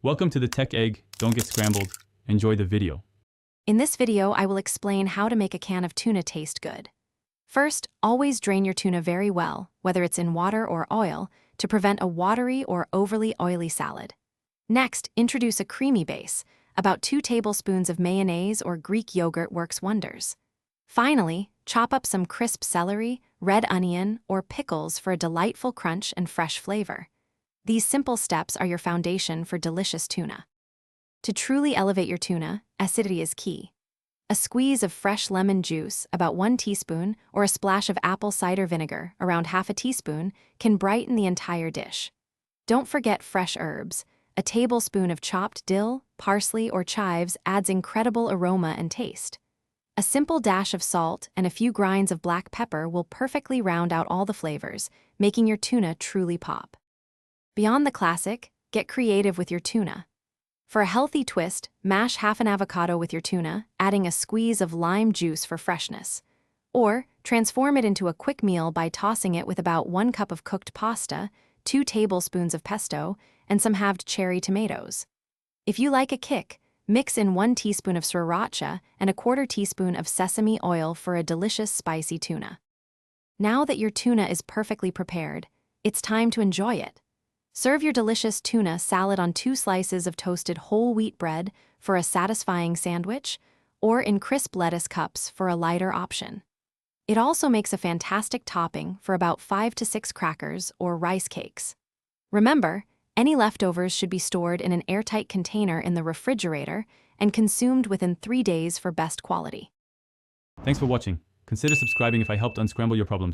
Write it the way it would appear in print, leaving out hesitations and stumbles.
Welcome to the Tech Egg. Don't get scrambled. Enjoy the video. In this video, I will explain how to make a can of tuna taste good. First, always drain your tuna very well, whether it's in water or oil, to prevent a watery or overly oily salad. Next, introduce a creamy base. About 2 tablespoons of mayonnaise or Greek yogurt works wonders. Finally, chop up some crisp celery, red onion, or pickles for a delightful crunch and fresh flavor. These simple steps are your foundation for delicious tuna. To truly elevate your tuna, acidity is key. A squeeze of fresh lemon juice, about 1 teaspoon, or a splash of apple cider vinegar, around half a teaspoon, can brighten the entire dish. Don't forget fresh herbs. A tablespoon of chopped dill, parsley, or chives adds incredible aroma and taste. A simple dash of salt and a few grinds of black pepper will perfectly round out all the flavors, making your tuna truly pop. Beyond the classic, get creative with your tuna. For a healthy twist, mash half an avocado with your tuna, adding a squeeze of lime juice for freshness. Or, transform it into a quick meal by tossing it with about 1 cup of cooked pasta, 2 tablespoons of pesto, and some halved cherry tomatoes. If you like a kick, mix in 1 teaspoon of sriracha and a 1/4 teaspoon of sesame oil for a delicious spicy tuna. Now that your tuna is perfectly prepared, it's time to enjoy it. Serve your delicious tuna salad on 2 slices of toasted whole wheat bread for a satisfying sandwich, or in crisp lettuce cups for a lighter option. It also makes a fantastic topping for about 5 to 6 crackers or rice cakes. Remember, any leftovers should be stored in an airtight container in the refrigerator and consumed within 3 days for best quality. Thanks for watching. Consider subscribing if I helped unscramble your problems.